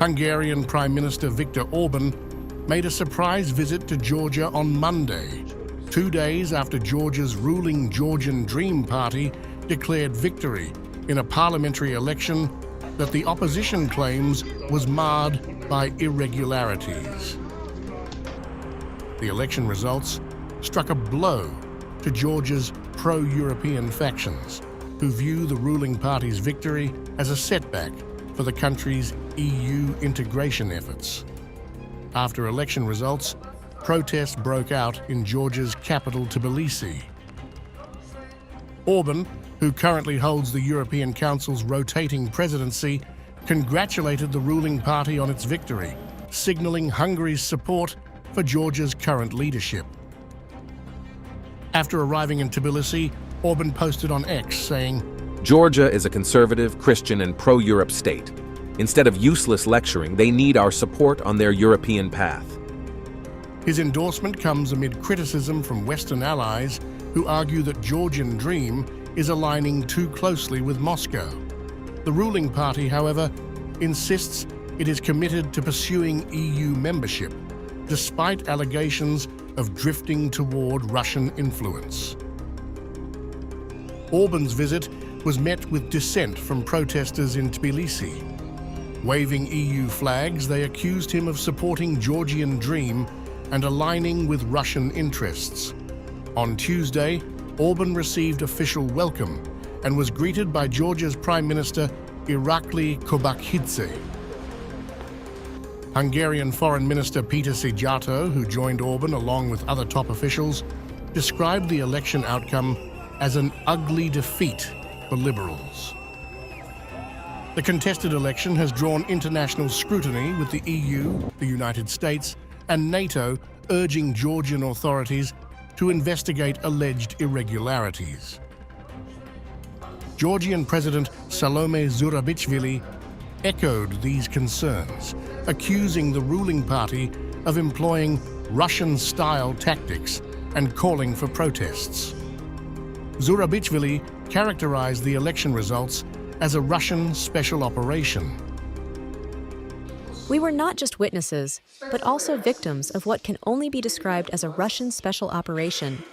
Hungarian Prime Minister Viktor Orban made a surprise visit to Georgia on Monday, 2 days after Georgia's ruling Georgian Dream party declared victory in a parliamentary election that the opposition claims was marred by irregularities. The election results struck a blow to Georgia's pro-European factions, who view the ruling party's victory as a setback for the country's EU integration efforts. After election results, protests broke out in Georgia's capital Tbilisi. Orban, who currently holds the European Council's rotating presidency, congratulated the ruling party on its victory, signaling Hungary's support for Georgia's current leadership. After arriving in Tbilisi, Orban posted on X saying, "Georgia is a conservative, Christian, and pro-Europe state. Instead of useless lecturing, they need our support on their European path." His endorsement comes amid criticism from Western allies who argue that Georgian Dream is aligning too closely with Moscow. The ruling party, however, insists it is committed to pursuing EU membership, despite allegations of drifting toward Russian influence. Orban's visit was met with dissent from protesters in Tbilisi. Waving EU flags, they accused him of supporting Georgian Dream and aligning with Russian interests. On Tuesday, Orban received official welcome and was greeted by Georgia's Prime Minister Irakli Kobakhidze. Hungarian Foreign Minister Peter Szijjártó, who joined Orban along with other top officials, described the election outcome as an ugly defeat for liberals. The contested election has drawn international scrutiny, with the EU, the United States, and NATO urging Georgian authorities to investigate alleged irregularities. Georgian President Salome Zurabichvili echoed these concerns, accusing the ruling party of employing Russian-style tactics and calling for protests. Zurabichvili characterized the election results as a Russian special operation. "We were not just witnesses, but also victims of what can only be described as a Russian special operation,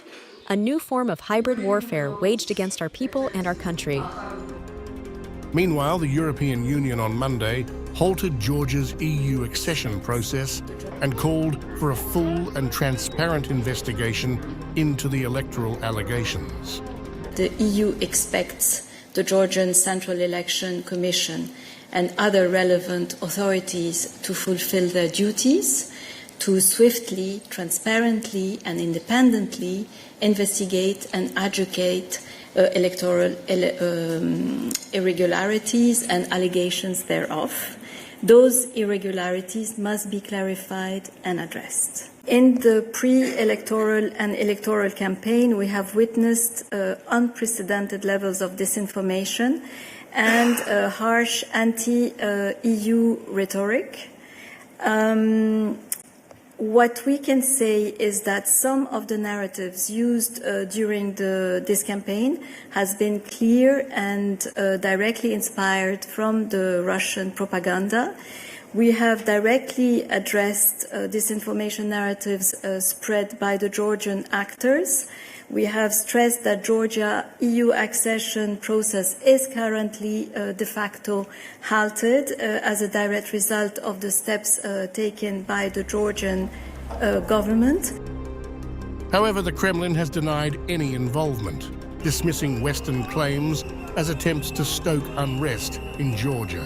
a new form of hybrid warfare waged against our people and our country." Meanwhile, the European Union on Monday halted Georgia's EU accession process and called for a full and transparent investigation into the electoral allegations. The EU expects the Georgian Central Election Commission and other relevant authorities to fulfill their duties, to swiftly, transparently, and independently investigate and adjudicate electoral irregularities and allegations thereof. Those irregularities must be clarified and addressed. In the pre-electoral and electoral campaign, we have witnessed unprecedented levels of disinformation and harsh anti-EU rhetoric. What we can say is that some of the narratives used during this campaign has been clear and directly inspired from the Russian propaganda. We have directly addressed disinformation narratives spread by the Georgian actors. We have stressed that Georgia EU accession process is currently de facto halted as a direct result of the steps taken by the Georgian government. However, the Kremlin has denied any involvement, dismissing Western claims as attempts to stoke unrest in Georgia.